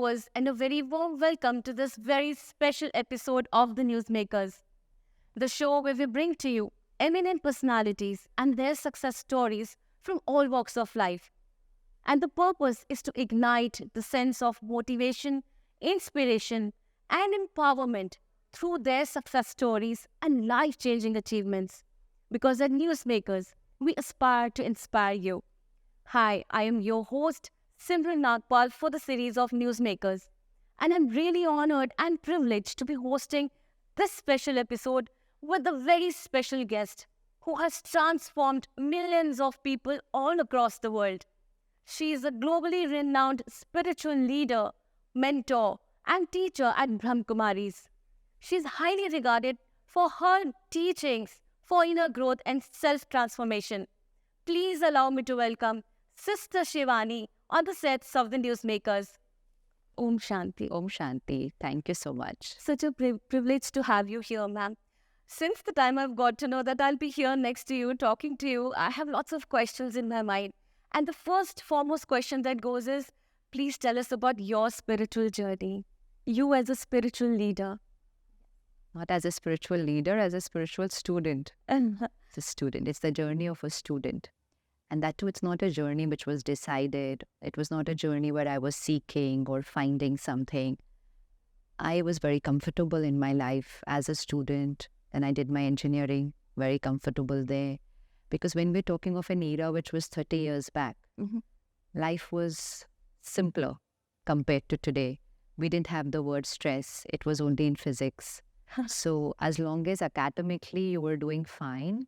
viewers, and a very warm welcome to this very special episode of The Newsmakers, the show where we bring to you eminent personalities and their success stories from all walks of life. And the purpose is to ignite the sense of motivation, inspiration, and empowerment through their success stories and life changing achievements. Because at Newsmakers, we aspire to inspire you. Hi, I am your host, Simran Nagpal, for the series of Newsmakers. And I'm really honored and privileged to be hosting this special episode with a very special guest who has transformed millions of people all across the world. She is a globally renowned spiritual leader, mentor, and teacher at Brahmakumaris. She is highly regarded for her teachings for inner growth and self-transformation. Please allow me to welcome Sister Shivani on the sets of the Newsmakers. Om Shanti. Om Shanti. Thank you so much. Such a privilege to have you here, ma'am. Since the time I've got to know that I'll be here next to you, talking to you, I have lots of questions in my mind. And the first foremost question that goes is, please tell us about your spiritual journey. You as a spiritual leader. Not as a spiritual leader, as a spiritual student. It's a student. It's the journey of a student. And that too, it's not a journey which was decided. It was not a journey where I was seeking or finding something. I was very comfortable in my life as a student, and I did my engineering, very comfortable there. Because when we're talking of an era which was 30 years back, life was simpler compared to today. We didn't have the word stress. It was only in physics. So as long as academically you were doing fine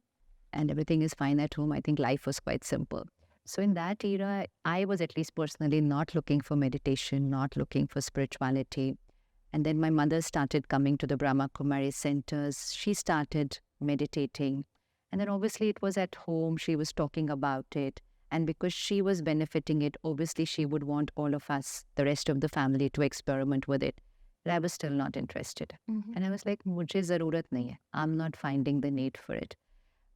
and everything is fine at home, I think life was quite simple. So in that era, I was at least personally not looking for meditation, not looking for spirituality. And then my mother started coming to the Brahma Kumari centers. She started meditating. And then obviously it was at home. She was talking about it. And because she was benefiting it, obviously she would want all of us, the rest of the family, to experiment with it. But I was still not interested. And I was like, mujhe zarurat nahi hai. I'm not finding the need for it.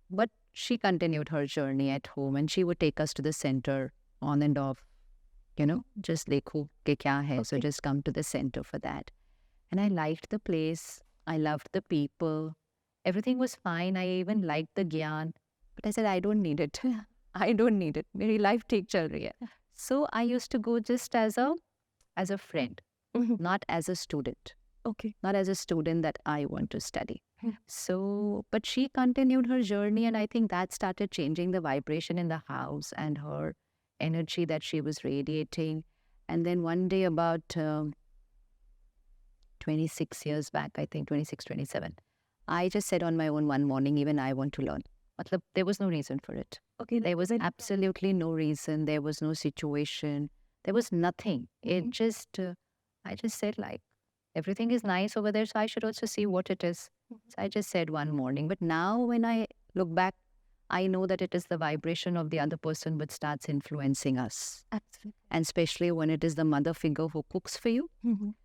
But she continued her journey at home and she would take us to the center on and off, just dekho ke kya hai. So just come to the center for that. And I liked the place. I loved the people. Everything was fine. I even liked the gyan. But I said, I don't need it. I don't need it. Meri life theek chal rahi hai. So I used to go just as a friend, not as a student. Okay. Not as a student that I want to study. So, but she continued her journey, and I think that started changing the vibration in the house and her energy that she was radiating. And then one day about 26 years back, I think 26, 27, I just said on my own one morning, even I want to learn. Matlab, there was no reason for it. Okay. There was absolutely no reason. There was no situation. There was nothing. It just, I just said like, everything is nice over there, so I should also see what it is. So I just said one morning. But now when I look back, I know that it is the vibration of the other person which starts influencing us. Absolutely. And especially when it is the mother figure who cooks for you.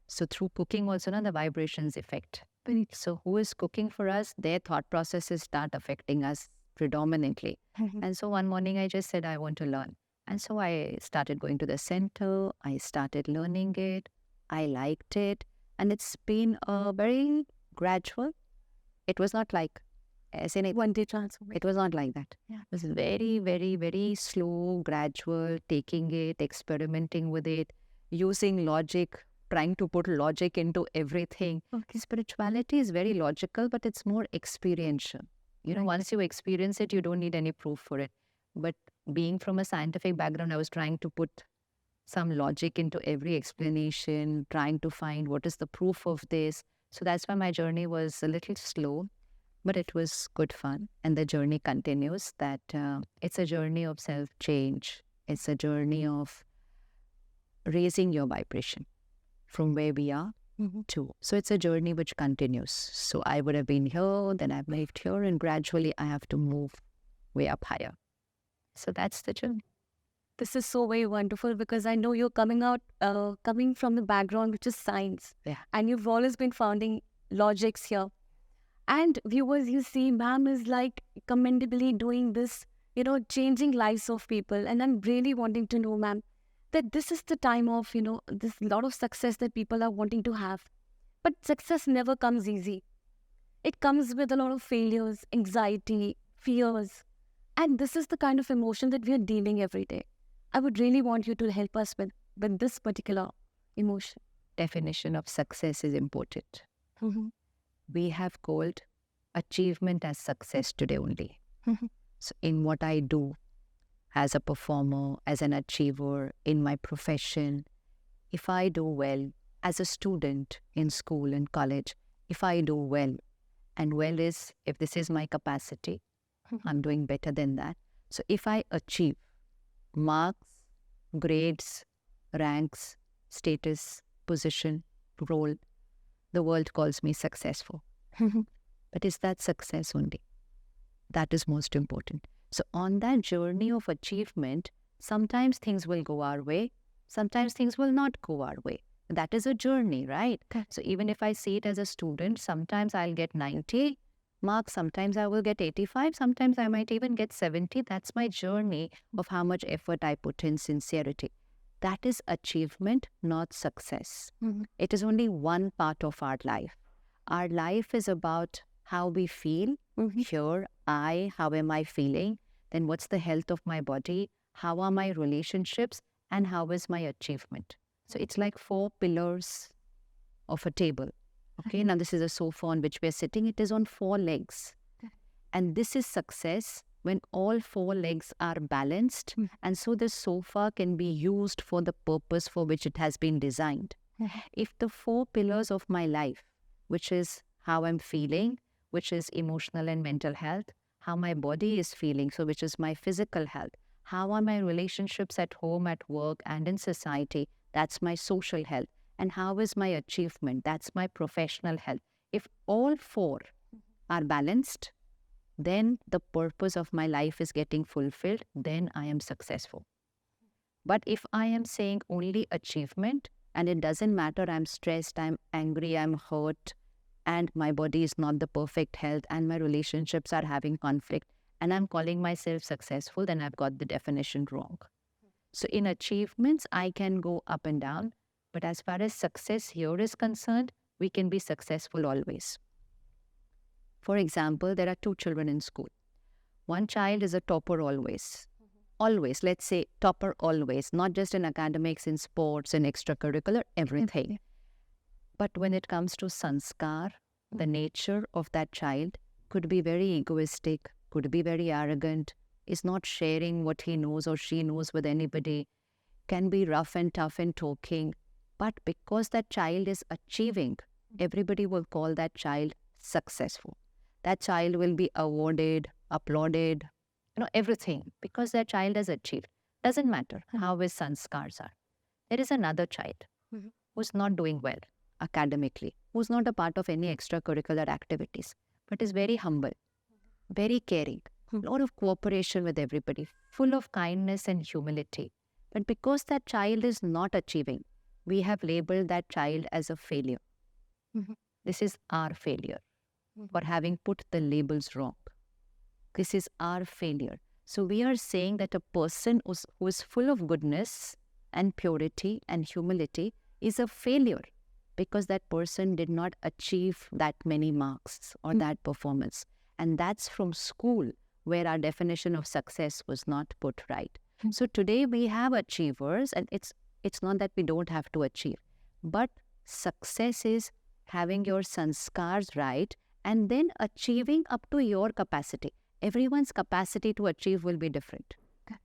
So through cooking also, the vibrations affect. So who is cooking for us, their thought processes start affecting us predominantly. And so one morning I just said, I want to learn. And so I started going to the center. I started learning it. I liked it. And it's been a very gradual. It was not like, as in one day transformation. It was not like that. Yeah. It was very, very, very slow, gradual, taking it, experimenting with it, using logic, trying to put logic into everything. Okay. Spirituality is very logical, but it's more experiential. Once you experience it, you don't need any proof for it. But being from a scientific background, I was trying to put some logic into every explanation, trying to find what is the proof of this. So that's why my journey was a little slow, but it was good fun. And the journey continues, that it's a journey of self-change. It's a journey of raising your vibration from where we are to. So it's a journey which continues. So I would have been here, then I've moved here, and gradually I have to move way up higher. So that's the journey. This is so very wonderful because I know you're coming from the background which is science. Yeah. And you've always been founding logics here. And viewers, you see, ma'am is like commendably doing this, changing lives of people. And I'm really wanting to know, ma'am, that this is the time of, this lot of success that people are wanting to have. But success never comes easy. It comes with a lot of failures, anxiety, fears. And this is the kind of emotion that we are dealing every day. I would really want you to help us with this particular emotion. Definition of success is important. Mm-hmm. We have called achievement as success today only. Mm-hmm. So in what I do as a performer, as an achiever, in my profession, if I do well as a student in school and college, if I do well, and well is, if this is my capacity, I'm doing better than that. So if I achieve marks, grades, ranks, status, position, role, the world calls me successful. But is that success only? That is most important. So on that journey of achievement, sometimes things will go our way, sometimes things will not go our way. That is a journey, right? Okay. So even if I see it as a student, sometimes I'll get 90 marks, sometimes I will get 85, sometimes I might even get 70. That's my journey of how much effort I put in, sincerity. That is achievement, not success. Mm-hmm. It is only one part of our life. Our life is about how we feel. Mm-hmm. Here, how am I feeling? Then what's the health of my body? How are my relationships? And how is my achievement? So it's like 4 pillars of a table. Okay, now this is a sofa on which we are sitting. It is on 4 legs. And this is success when all 4 legs are balanced. And so the sofa can be used for the purpose for which it has been designed. If the 4 pillars of my life, which is how I'm feeling, which is emotional and mental health, how my body is feeling, so which is my physical health, how are my relationships at home, at work, and in society, that's my social health, and how is my achievement, that's my professional health. If all 4 are balanced, then the purpose of my life is getting fulfilled, then I am successful. But if I am saying only achievement, and it doesn't matter, I'm stressed, I'm angry, I'm hurt, and my body is not the perfect health, and my relationships are having conflict, and I'm calling myself successful, then I've got the definition wrong. So in achievements, I can go up and down, but as far as success here is concerned, we can be successful always. For example, there are 2 children in school. One child is a topper always. Always, let's say topper always, not just in academics, in sports, in extracurricular, everything. But when it comes to sanskar, the nature of that child could be very egoistic, could be very arrogant, is not sharing what he knows or she knows with anybody, can be rough and tough in talking. But because that child is achieving, everybody will call that child successful. That child will be awarded, applauded, everything, because that child has achieved. Doesn't matter how his sanskars are. There is another child who's not doing well academically, who's not a part of any extracurricular activities, but is very humble, very caring, a lot of cooperation with everybody, full of kindness and humility. But because that child is not achieving, we have labeled that child as a failure. This is our failure for having put the labels wrong. This is our failure. So we are saying that a person who is full of goodness and purity and humility is a failure because that person did not achieve that many marks or that performance. And that's from school where our definition of success was not put right. So today we have achievers, and it's not that we don't have to achieve, but success is having your sanskars right and then achieving up to your capacity. Everyone's capacity to achieve will be different,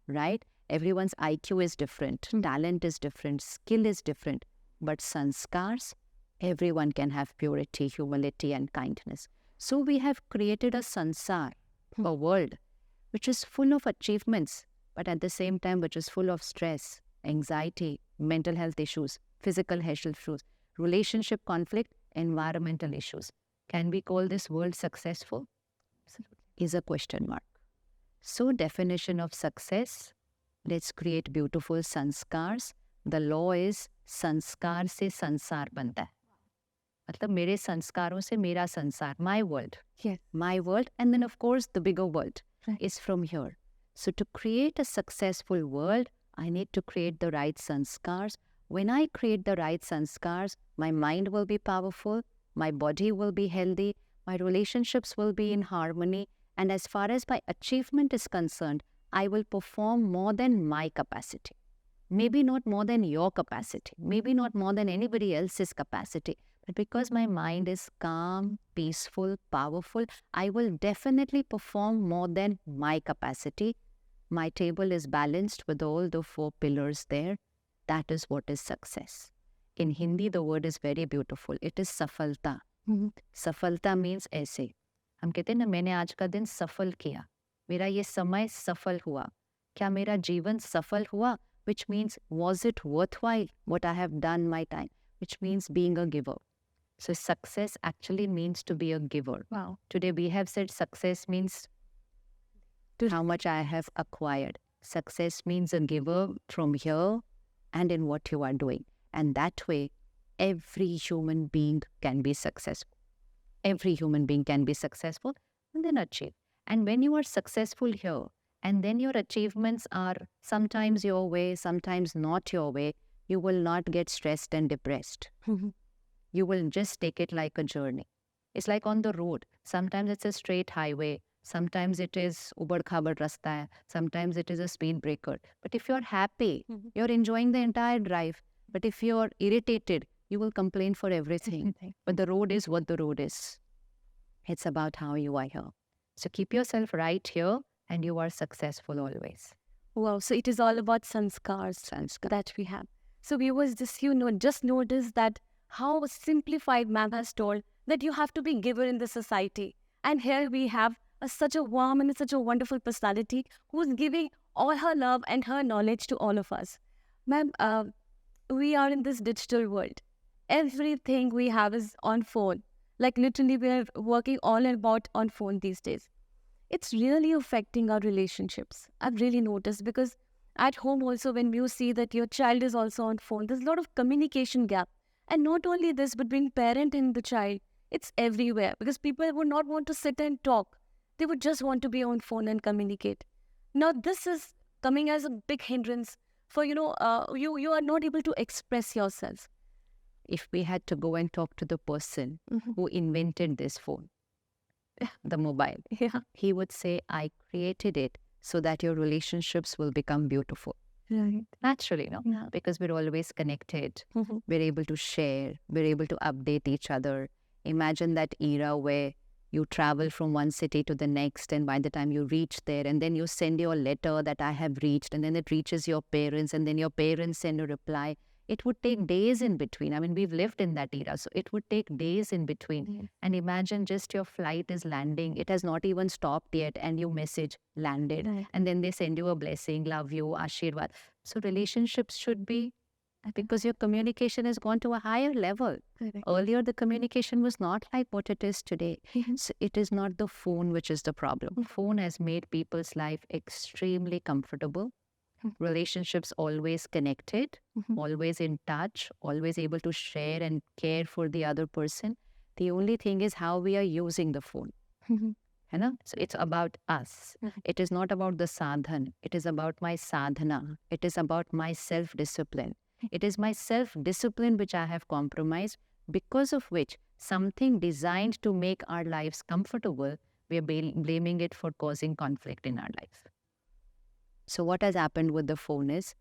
right? Everyone's IQ is different, talent is different, skill is different. But sanskars, everyone can have purity, humility, and kindness. So we have created a sansar, a world, which is full of achievements, but at the same time, which is full of stress, anxiety, mental health issues, physical health issues, relationship conflict, environmental issues. Can we call this world successful? Is a question mark. So definition of success, let's create beautiful sanskars. The law is संस्कार से संसार बनता है. मतलब मेरे संस्कारों से मेरा संसार, my world. Yes. My world, and then of course the bigger world is from here. So to create a successful world, I need to create the right sanskars. When I create the right sanskars, my mind will be powerful, my body will be healthy, my relationships will be in harmony, and as far as my achievement is concerned, I will perform more than my capacity. Maybe not more than your capacity, maybe not more than anybody else's capacity, but because my mind is calm, peaceful, powerful, I will definitely perform more than my capacity. My table is balanced with all the 4 pillars there. That is what is success. In Hindi, the word is very beautiful. It is safalta. सफलता means ऐसे हम कहते हैं ना, मैंने आज का दिन सफल किया, मेरा ये समय सफल हुआ, क्या मेरा जीवन सफल हुआ, which means was it worthwhile what I have done my time, which means being a giver. So success actually means to be a giver. Wow. Today we have said success means how much I have acquired. Success means a giver from here and in what you are doing. And that way, every human being can be successful. Every human being can be successful and then achieve. And when you are successful here, and then your achievements are sometimes your way, sometimes not your way, you will not get stressed and depressed. You will just take it like a journey. It's like on the road. Sometimes it's a straight highway. Sometimes it is ubad-khabad rasta hai. Sometimes it is a speed breaker. But if you're happy, you're enjoying the entire drive. But if you're irritated, you will complain for everything. But the road is what the road is. It's about how you are here. So keep yourself right here and you are successful always. Wow. So it is all about sanskars that we have. So viewers, just notice that how simplified ma'am has told that you have to be giver in the society. And here we have such a warm and such a wonderful personality who's giving all her love and her knowledge to all of us. Ma'am, we are in this digital world. Everything we have is on phone. Like literally we are working all about on phone these days. It's really affecting our relationships. I've really noticed because at home also when you see that your child is also on phone, there's a lot of communication gap. And not only this, but being parent and the child, it's everywhere because people would not want to sit and talk. They would just want to be on phone and communicate. Now this is coming as a big hindrance for, you are not able to express yourself. If we had to go and talk to the person who invented this phone, the mobile, he would say, I created it so that your relationships will become beautiful. Right. Naturally, no? Yeah. Because we're always connected. We're able to share. We're able to update each other. Imagine that era where you travel from one city to the next, and by the time you reach there, and then you send your letter that I have reached, and then it reaches your parents, and then your parents send a reply. It would take days in between. I mean, we've lived in that era, so it would take days in between. Yes. And imagine just your flight is landing. It has not even stopped yet, and you message landed. Right. And then they send you a blessing, love you, ashirwad. So relationships should be, because your communication has gone to a higher level. Correct. Earlier, the communication was not like what it is today. So it is not the phone which is the problem. Phone has made people's life extremely comfortable. Relationships always connected, always in touch, always able to share and care for the other person. The only thing is how we are using the phone. So it's about us. It is not about the sadhan. It is about my sadhana. It is about my self-discipline. It is my self-discipline which I have compromised, because of which something designed to make our lives comfortable, we are blaming it for causing conflict in our life. So what has happened with the phone is,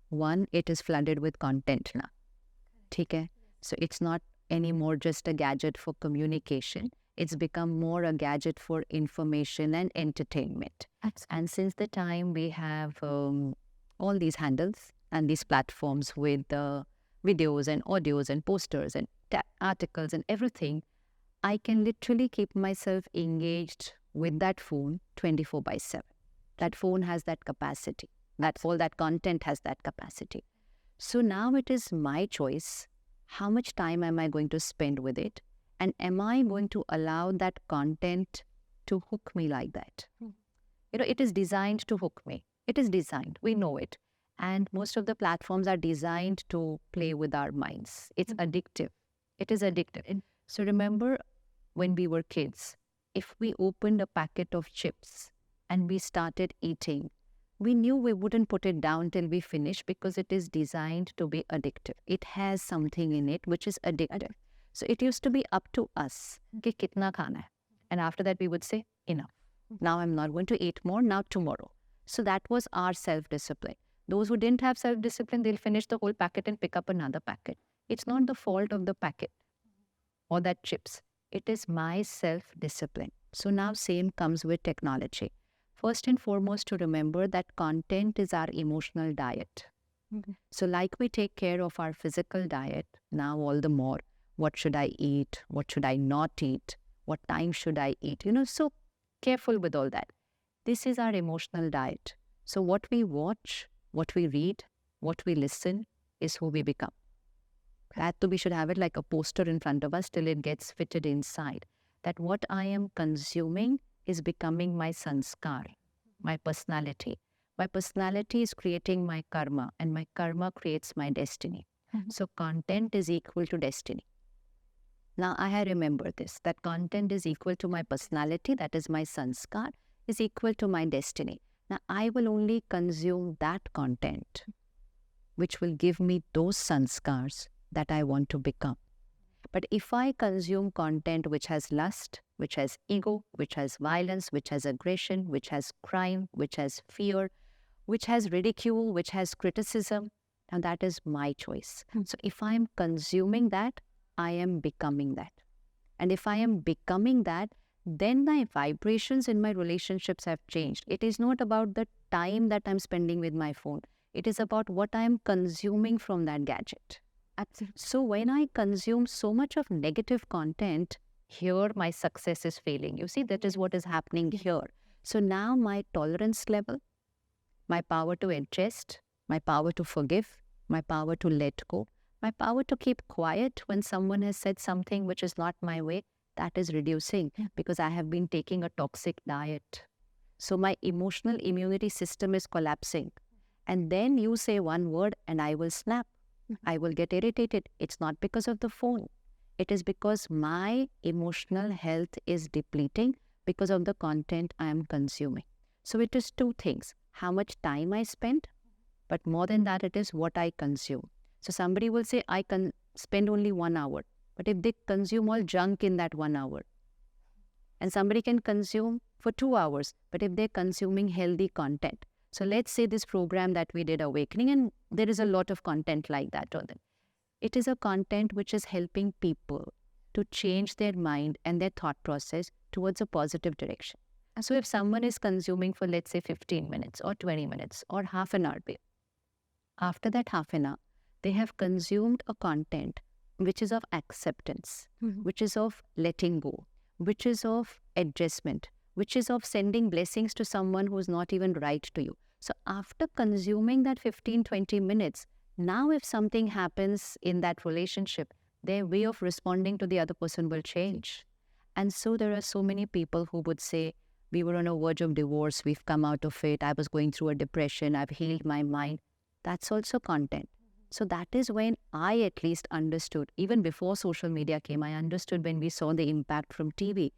one, it is flooded with content now. ठीक है? So it's not anymore just a gadget for communication. It's become more a gadget for information and entertainment. And since the time we have all these handles and these platforms with videos and audios and posters and articles and everything, I can literally keep myself engaged with that phone 24/7. That phone has that capacity. All that content has that capacity. So now it is my choice. How much time am I going to spend with it? And am I going to allow that content to hook me like that? It is designed to hook me. It is designed. We know it. And most of the platforms are designed to play with our minds. It's addictive. It is addictive. So remember when we were kids, if we opened a packet of chips and we started eating, we knew we wouldn't put it down till we finish because it is designed to be addictive. It has something in it which is addictive. So it used to be up to us कि कितना खाना है. And after that we would say, enough. Now I'm not going to eat more, now tomorrow. So that was our self-discipline. Those who didn't have self-discipline, they'll finish the whole packet and pick up another packet. It's not the fault of the packet or that chips. It is my self-discipline. So now same comes with technology. First and foremost, to remember that content is our emotional diet. So like we take care of our physical diet, now all the more, what should I eat? What should I not eat? What time should I eat? So careful with all that. This is our emotional diet. So what we watch, what we read, what we listen is who we become. That we should have it like a poster in front of us till it gets fitted inside. That what I am consuming is becoming my sanskar, my personality. My personality is creating my karma, and my karma creates my destiny. So content is equal to destiny. Now I remember this, that content is equal to my personality, that is my sanskar, is equal to my destiny. Now I will only consume that content which will give me those sanskars that I want to become. But if I consume content which has lust, which has ego, which has violence, which has aggression, which has crime, which has fear, which has ridicule, which has criticism, now that is my choice. So if I am consuming that, I am becoming that. And if I am becoming that, then my vibrations in my relationships have changed. It is not about the time that I'm spending with my phone. It is about what I am consuming from that gadget. Absolutely. So when I consume so much of negative content, here my success is failing. You see, that is what is happening here. So now my tolerance level, my power to adjust, my power to forgive, my power to let go, my power to keep quiet when someone has said something which is not my way, that is reducing because I have been taking a toxic diet. So my emotional immunity system is collapsing. And then you say one word and I will snap. I will get irritated. It's not because of the phone. It is because my emotional health is depleting because of the content I am consuming. So it is two things. How much time I spend, but more than that, it is what I consume. So somebody will say, I can spend only 1 hour. But if they consume all junk in that 1 hour, and somebody can consume for 2 hours, but if they're consuming healthy content. So let's say this program that we did, Awakening, and there is a lot of content like that on them. It is a content which is helping people to change their mind and their thought process towards a positive direction. So if someone is consuming for, let's say, 15 minutes or 20 minutes or half an hour, after that half an hour, they have consumed a content which is of acceptance, which is of letting go, which is of adjustment, which is of sending blessings to someone who is not even right to you. So after consuming that 15-20 minutes, now if something happens in that relationship, their way of responding to the other person will change. And so there are so many people who would say, we were on a verge of divorce, we've come out of it, I was going through a depression, I've healed my mind. That's also content. So that is when I at least understood, even before social media came, I understood when we saw the impact from TV,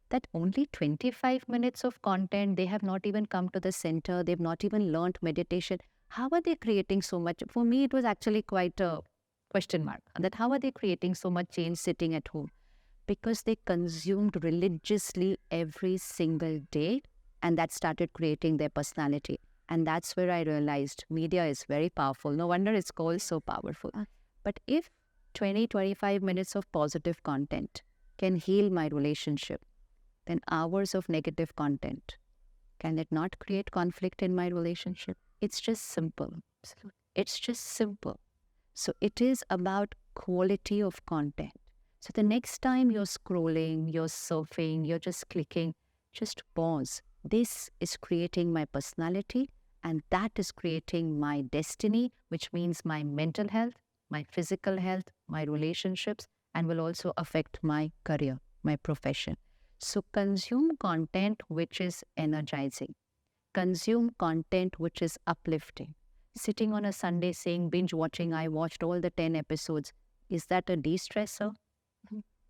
that only 25 minutes of content, they have not even come to the center, they've not even learned meditation. How are they creating so much? For me, it was actually quite a question mark, that how are they creating so much change sitting at home? Because they consumed religiously every single day, and that started creating their personality. And that's where I realized media is very powerful. No wonder it's called so powerful. But if 20-25 minutes of positive content can heal my relationship, then hours of negative content, can it not create conflict in my relationship? It's just simple. It's just simple. So it is about quality of content. So the next time you're scrolling, you're surfing, you're just clicking, just pause. This is creating my personality, and that is creating my destiny, which means my mental health, my physical health, my relationships, and will also affect my career, my profession. So consume content which is energizing. Consume content which is uplifting. Sitting on a Sunday saying, binge watching, I watched all the 10 episodes. Is that a de-stressor?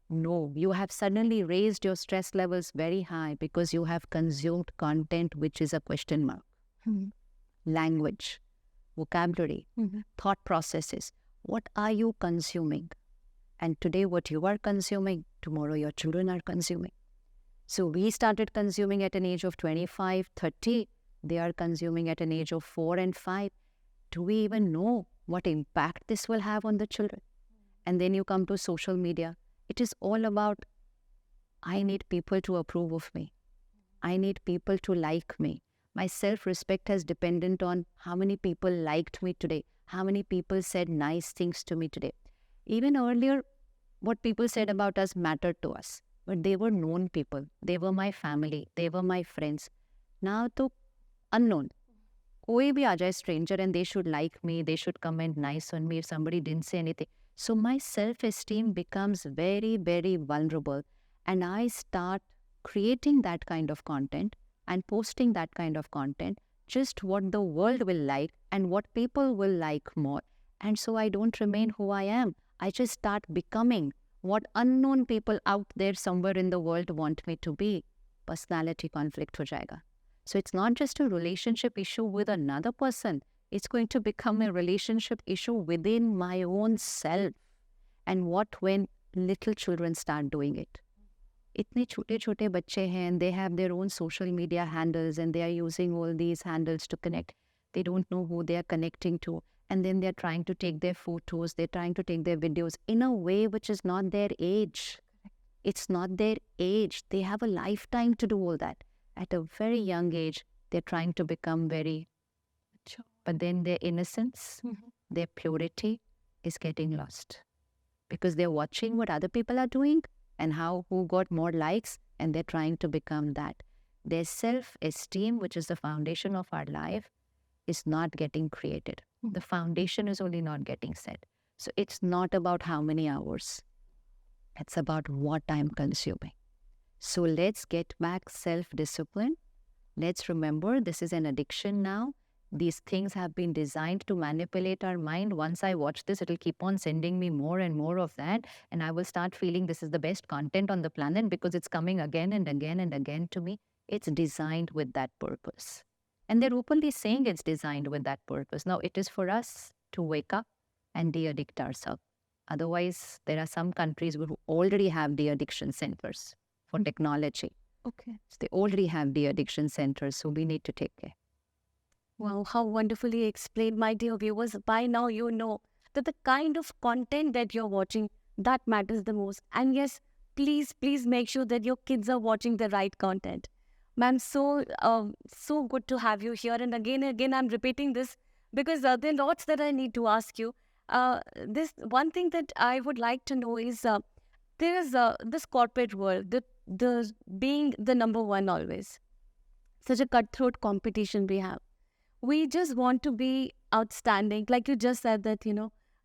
No, you have suddenly raised your stress levels very high because you have consumed content which is a question mark. language, vocabulary, thought processes. What are you consuming? And today what you are consuming, tomorrow your children are consuming. So we started consuming at an age of 25, 30. They are consuming at an age of 4 and 5. Do we even know what impact this will have on the children? And then you come to social media. It is all about, I need people to approve of me. I need people to like me. My self-respect has dependent on how many people liked me today, how many people said nice things to me today. Even earlier, what people said about us mattered to us, but they were known people. They were my family. They were my friends. Now, to unknown. Koi bhi aa jaye stranger and they should like me, they should comment nice on me if somebody didn't say anything. So my self-esteem becomes very, very vulnerable, and I start creating that kind of content and posting that kind of content, just what the world will like and what people will like more. And so I don't remain who I am. I just start becoming what unknown people out there somewhere in the world want me to be. Personality conflict ho jayega. So it's not just a relationship issue with another person. It's going to become a relationship issue within my own self. And what when little children start doing it? Itne chote bacche hain, and they have their own social media handles and they are using all these handles to connect. They don't know who they are connecting to. And then they're trying to take their photos, they're trying to take their videos in a way which is not their age. It's not their age. They have a lifetime to do all that. At a very young age, they're trying to become very mature. But then their innocence, their purity is getting lost. Because they're watching what other people are doing and who got more likes, and they're trying to become that. Their self-esteem, which is the foundation of our life, is not getting created. The foundation is only not getting set. So it's not about how many hours. It's about what I'm consuming. So let's get back self-discipline. Let's remember this is an addiction now. These things have been designed to manipulate our mind. Once I watch this, it'll keep on sending me more and more of that. And I will start feeling this is the best content on the planet because it's coming again and again and again to me. It's designed with that purpose. And they're openly saying it's designed with that purpose. Now, it is for us to wake up and de-addict ourselves. Otherwise, there are some countries who already have de-addiction centers for technology. Okay. So they already have de-addiction centers, so we need to take care. Wow, how wonderfully explained, my dear viewers. By now, you know that the kind of content that you're watching, that matters the most. And yes, please make sure that your kids are watching the right content. Ma'am, so good to have you here. And again, I'm repeating this because there are lots that I need to ask you. This one thing that I would like to know is there is this corporate world, the being the number one always. Such a cutthroat competition we have. We just want to be outstanding. Like you just said that,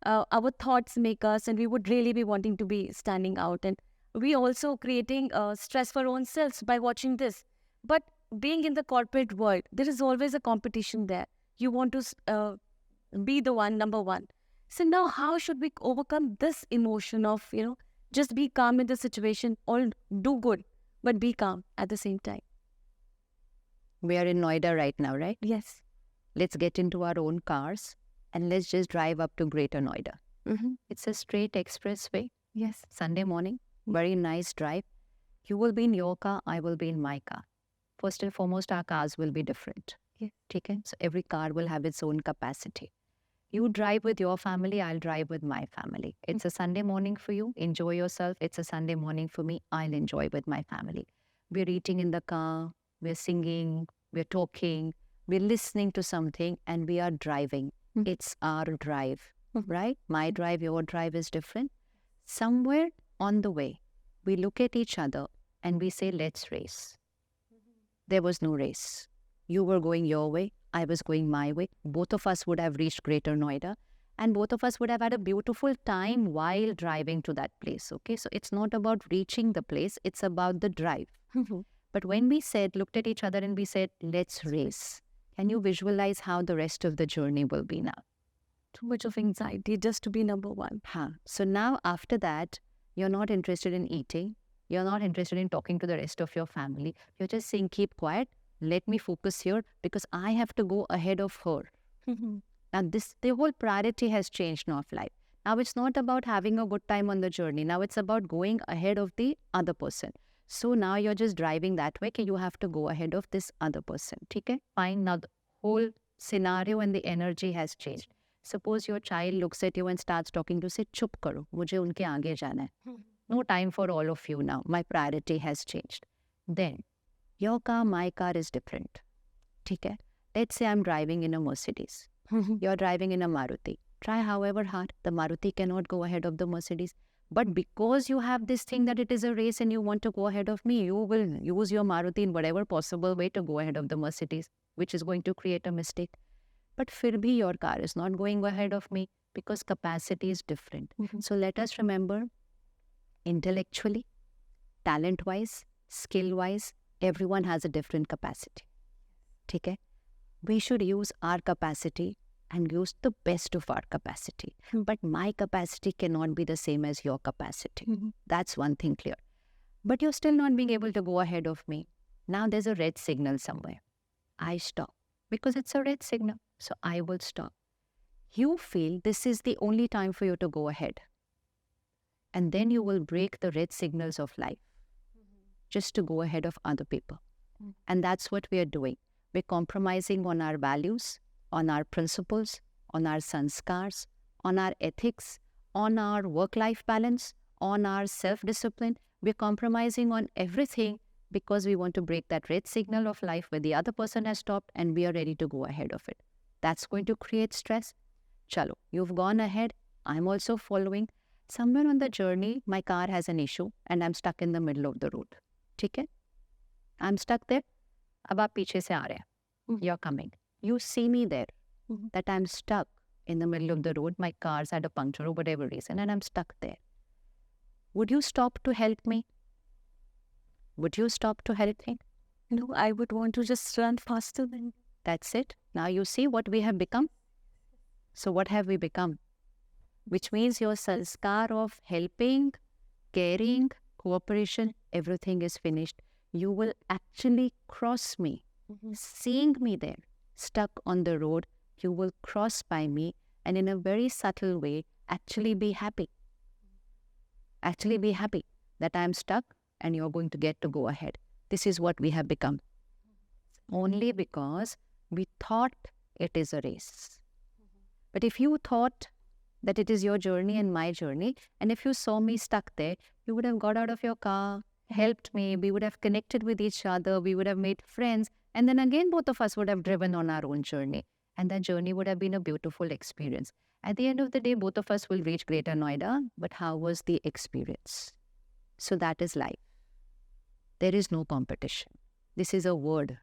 our thoughts make us and we would really be wanting to be standing out. And we also creating stress for ourselves by watching this. But being in the corporate world, there is always a competition there. You want to be the number one. So now how should we overcome this emotion of, just be calm in the situation or do good, but be calm at the same time? We are in Noida right now, right? Yes. Let's get into our own cars and let's just drive up to Greater Noida. It's a straight expressway. Yes. Sunday morning, very nice drive. You will be in your car, I will be in my car. First and foremost, our cars will be different. Yeah. Okay? So every car will have its own capacity. You drive with your family, I'll drive with my family. It's a Sunday morning for you, enjoy yourself. It's a Sunday morning for me, I'll enjoy with my family. We're eating in the car, we're singing, we're talking, we're listening to something, and we are driving. It's our drive, right? My drive, your drive is different. Somewhere on the way, we look at each other and we say, let's race. There was no race. You were going your way, I was going my way. Both of us would have reached Greater Noida and both of us would have had a beautiful time while driving to that place, okay? So it's not about reaching the place, it's about the drive. But when we looked at each other and we said, let's race, can you visualize how the rest of the journey will be now? Too much of anxiety just to be number one. So now after that, you're not interested in eating. You're not interested in talking to the rest of your family. You're just saying, keep quiet. Let me focus here because I have to go ahead of her. Now, the whole priority has changed now of life. Now, it's not about having a good time on the journey. Now, it's about going ahead of the other person. So now you're just driving that way. You have to go ahead of this other person. Okay? Fine. Now, the whole scenario and the energy has changed. Suppose your child looks at you and starts talking to say, "Chup karo, mujhe unke aage jana hai. No time for all of you now. My priority has changed." Then, your car, my car is different. Okay? Let's say I'm driving in a Mercedes. You're driving in a Maruti. Try however hard, the Maruti cannot go ahead of the Mercedes. But because you have this thing that it is a race and you want to go ahead of me, you will use your Maruti in whatever possible way to go ahead of the Mercedes, which is going to create a mistake. But fir bhi your car is not going ahead of me because capacity is different. So let us remember, intellectually, talent-wise, skill-wise, everyone has a different capacity. Okay? We should use our capacity and use the best of our capacity. But my capacity cannot be the same as your capacity. That's one thing clear. But you're still not being able to go ahead of me. Now there's a red signal somewhere. I stop because it's a red signal. So I will stop. You feel this is the only time for you to go ahead. And then you will break the red signals of life just to go ahead of other people. And that's what we are doing. We're compromising on our values, on our principles, on our sanskars, on our ethics, on our work-life balance, on our self-discipline. We're compromising on everything because we want to break that red signal of life where the other person has stopped and we are ready to go ahead of it. That's going to create stress. Chalo, you've gone ahead. I'm also following. Somewhere on the journey, my car has an issue and I'm stuck in the middle of the road. Okay? I'm stuck there. Ab aap piche se aa rahe hain. You're coming. You see me there, that I'm stuck in the middle of the road. My car's had a puncture or whatever reason, and I'm stuck there. Would you stop to help me? Would you stop to help me? No, I would want to just run faster than. That's it. Now you see what we have become. So what have we become? Which means your sanskar of helping, caring, cooperation, everything is finished. You will actually cross me. Seeing me there, stuck on the road, you will cross by me and in a very subtle way actually be happy. Actually be happy that I am stuck and you're going to get to go ahead. This is what we have become. Only because we thought it is a race. But if you thought that it is your journey and my journey, and if you saw me stuck there, you would have got out of your car, helped me, we would have connected with each other, we would have made friends, and then again both of us would have driven on our own journey. And that journey would have been a beautiful experience. At the end of the day, both of us will reach Greater Noida, but how was the experience? So that is life. There is no competition. This is a word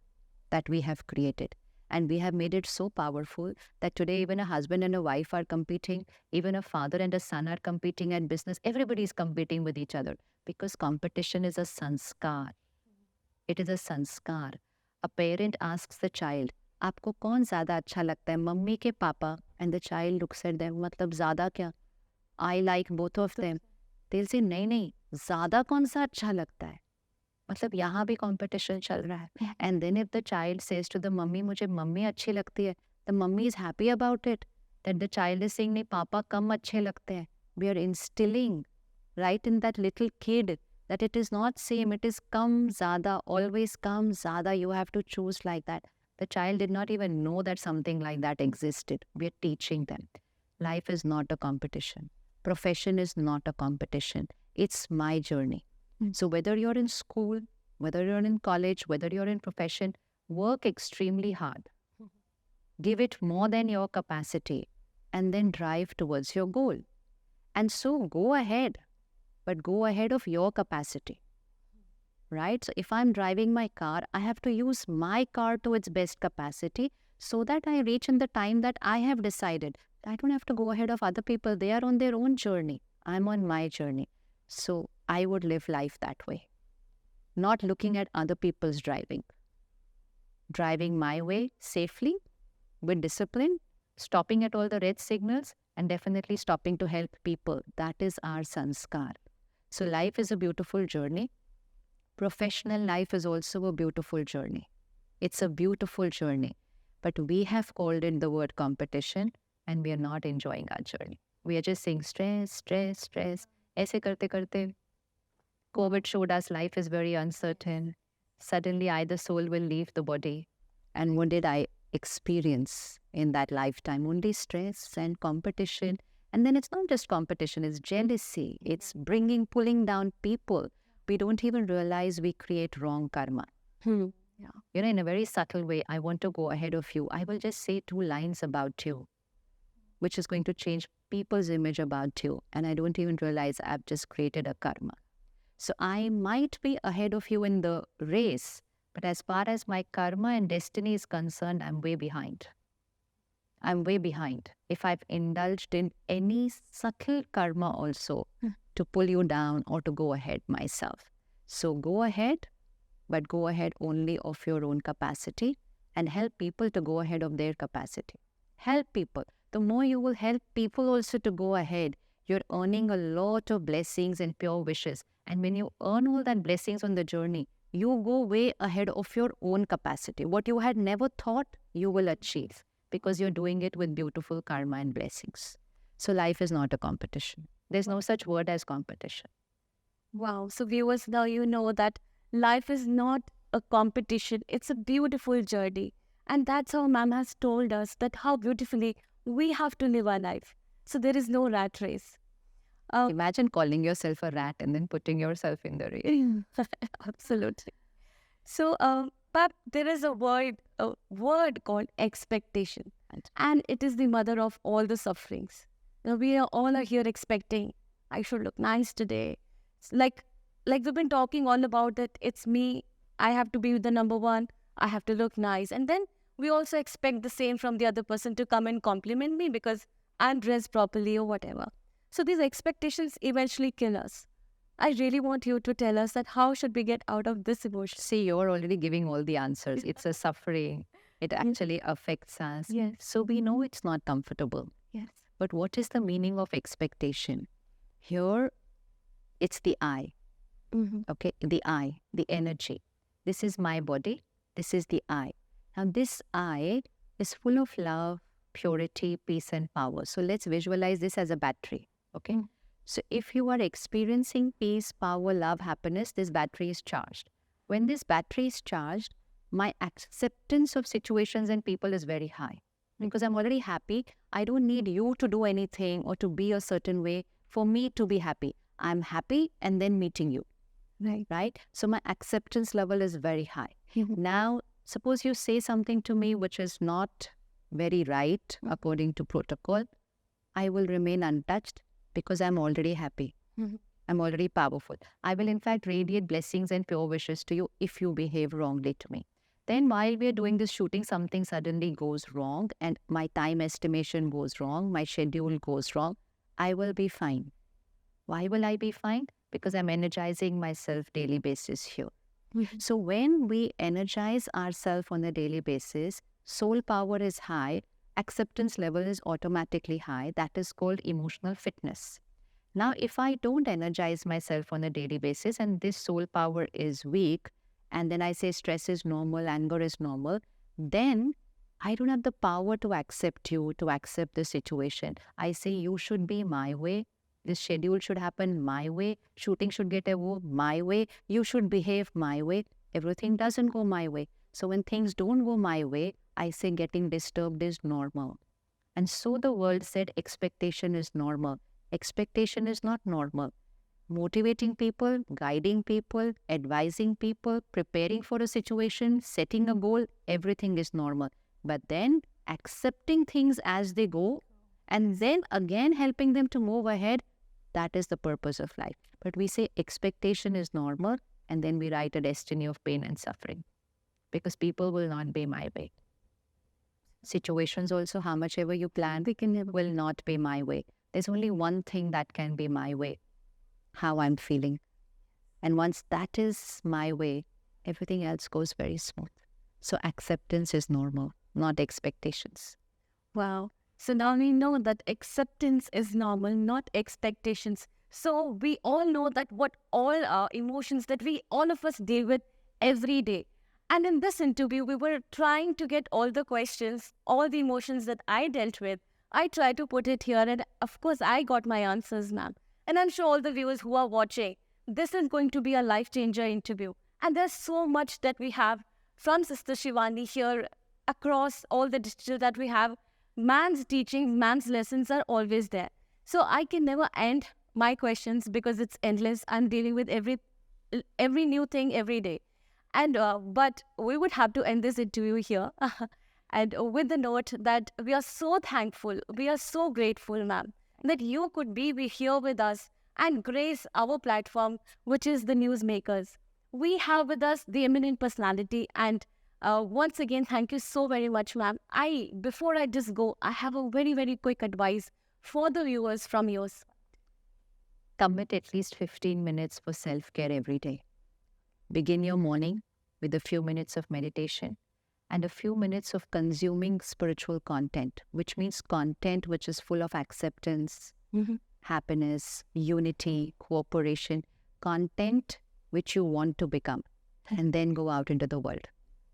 that we have created. And we have made it so powerful that today even a husband and a wife are competing, even a father and a son are competing at business. Everybody is competing with each other because competition is a sanskar. It is a sanskar. A parent asks the child, "Aapko kaun zyada acha lagta hai, mummy ke papa?" And the child looks at them, "Matlab zyada kya? I like both of them." They'll say, "नहीं, zyada kaun sa acha lagta hai?" मतलब यहाँ भी competition चल रहा है. And then if the child says to the mummy, "मुझे mummy अच्छी लगती है," the mummy is happy about it. That the child is saying, "नहीं, पापा कम अच्छे लगते हैं." We are instilling right in that little kid that it is not same, it is kam zada, always kam zada. You have to choose like that. The child did not even know that something like that existed. We are teaching them. Life is not a competition. Profession is not a competition. It's my journey. So whether you're in school, whether you're in college, whether you're in profession, work extremely hard. Give it more than your capacity and then drive towards your goal. And so go ahead, but go ahead of your capacity. Right? So if I'm driving my car, I have to use my car to its best capacity so that I reach in the time that I have decided. I don't have to go ahead of other people. They are on their own journey. I'm on my journey. So I would live life that way. Not looking at other people's driving. Driving my way safely, with discipline, stopping at all the red signals, and definitely stopping to help people. That is our sanskar. So life is a beautiful journey. Professional life is also a beautiful journey. It's a beautiful journey. But we have called it the word competition and we are not enjoying our journey. We are just saying stress, stress, stress. Aise karte karte, COVID showed us life is very uncertain. Suddenly, I, the soul, will leave the body. And what did I experience in that lifetime? Only stress and competition. And then it's not just competition, it's jealousy. It's pulling down people. We don't even realize we create wrong karma. Yeah. In a very subtle way, I want to go ahead of you. I will just say 2 lines about you, which is going to change people's image about you. And I don't even realize I've just created a karma. So I might be ahead of you in the race, but as far as my karma and destiny is concerned, I'm way behind. I'm way behind. If I've indulged in any subtle karma also to pull you down or to go ahead myself. So go ahead, but go ahead only of your own capacity and help people to go ahead of their capacity. Help people. The more you will help people also to go ahead, you're earning a lot of blessings and pure wishes. And when you earn all that blessings on the journey, you go way ahead of your own capacity. What you had never thought, you will achieve because you're doing it with beautiful karma and blessings. So life is not a competition. There's no such word as competition. Wow. So viewers, now you know that life is not a competition. It's a beautiful journey. And that's how ma'am has told us that how beautifully we have to live our life. So there is no rat race. Imagine calling yourself a rat and then putting yourself in the race. Absolutely. So, Pap, there is a word called expectation, and it is the mother of all the sufferings. We are all here expecting I should look nice today. It's like we've been talking all about it. It's me. I have to be the number one. I have to look nice, and then we also expect the same from the other person to come and compliment me because I'm dressed properly or whatever. So these expectations eventually kill us. I really want you to tell us that how should we get out of this emotion? See, you're already giving all the answers. It's a suffering. It actually affects us. Yes. So we know it's not comfortable. Yes. But what is the meaning of expectation? Here, it's the I. Okay, the I, the energy. This is my body. This is the I. Now, this I is full of love, purity, peace, and power. So let's visualize this as a battery. Okay. So if you are experiencing peace, power, love, happiness, this battery is charged. When this battery is charged, my acceptance of situations and people is very high. Because I'm already happy. I don't need you to do anything or to be a certain way for me to be happy. I'm happy and then meeting you. Right? So my acceptance level is very high. Now, suppose you say something to me which is not very right according to protocol. I will remain untouched because I'm already happy. I'm already powerful. I will in fact radiate blessings and pure wishes to you if you behave wrongly to me. Then while we are doing this shooting, something suddenly goes wrong and my time estimation goes wrong, my schedule goes wrong, I will be fine. Why will I be fine? Because I'm energizing myself daily basis here. So when we energize ourselves on a daily basis, soul power is high, acceptance level is automatically high. That is called emotional fitness. Now, if I don't energize myself on a daily basis and this soul power is weak, and then I say stress is normal, anger is normal, then I don't have the power to accept you, to accept the situation. I say you should be my way. This schedule should happen my way. Shooting should get over my way. You should behave my way. Everything doesn't go my way. So when things don't go my way, I say getting disturbed is normal. And so the world said expectation is normal. Expectation is not normal. Motivating people, guiding people, advising people, preparing for a situation, setting a goal, everything is normal. But then accepting things as they go and then again helping them to move ahead, that is the purpose of life. But we say expectation is normal and then we write a destiny of pain and suffering because people will not be my way. Situations also, how much ever you plan, will not be my way. There's only one thing that can be my way, how I'm feeling. And once that is my way, everything else goes very smooth. So acceptance is normal, not expectations. Wow. So now we know that acceptance is normal, not expectations. So we all know that what all our emotions that all of us deal with every day. And in this interview, we were trying to get all the questions, all the emotions that I dealt with. I tried to put it here, and of course, I got my answers, ma'am. And I'm sure all the viewers who are watching, this is going to be a life changer interview. And there's so much that we have from Sister Shivani here across all the digital that we have. Man's teachings, man's lessons are always there. So I can never end my questions because it's endless. I'm dealing with every new thing every day. And but we would have to end this interview here. And with the note that we are so thankful, we are so grateful, ma'am, that you could be here with us and grace our platform, which is the Newsmakers. We have with us the eminent personality, and once again, thank you so very much, ma'am. Before I just go, I have a very, very quick advice for the viewers from yours. Commit at least 15 minutes for self-care every day. Begin your morning with a few minutes of meditation and a few minutes of consuming spiritual content, which means content which is full of acceptance, happiness, unity, cooperation, content which you want to become, and then go out into the world,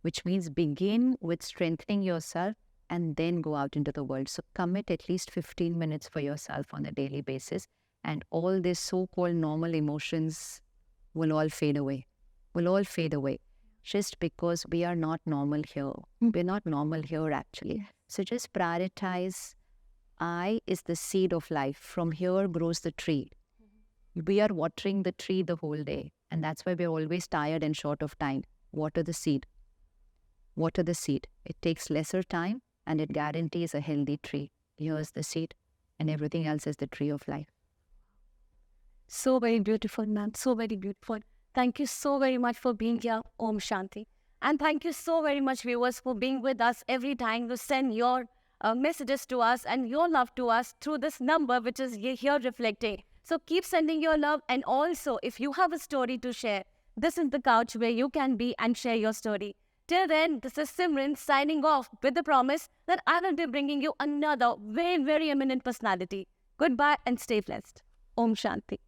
which means begin with strengthening yourself and then go out into the world. So commit at least 15 minutes for yourself on a daily basis, and all these so-called normal emotions will all fade away. Just because we are not normal here. We're not normal here actually. So just prioritize. I is the seed of life. From here grows the tree. We are watering the tree the whole day, and that's why we're always tired and short of time. Water the seed. Water the seed. It takes lesser time and it guarantees a healthy tree. Here's the seed, and everything else is the tree of life. So very beautiful, ma'am. So very beautiful. Thank you so very much for being here. Om Shanti. And thank you so very much, viewers, for being with us every time to send your messages to us and your love to us through this number, which is here reflecting. So keep sending your love. And also, if you have a story to share, this is the couch where you can be and share your story. Till then, this is Simran signing off with the promise that I will be bringing you another very, very eminent personality. Goodbye and stay blessed. Om Shanti.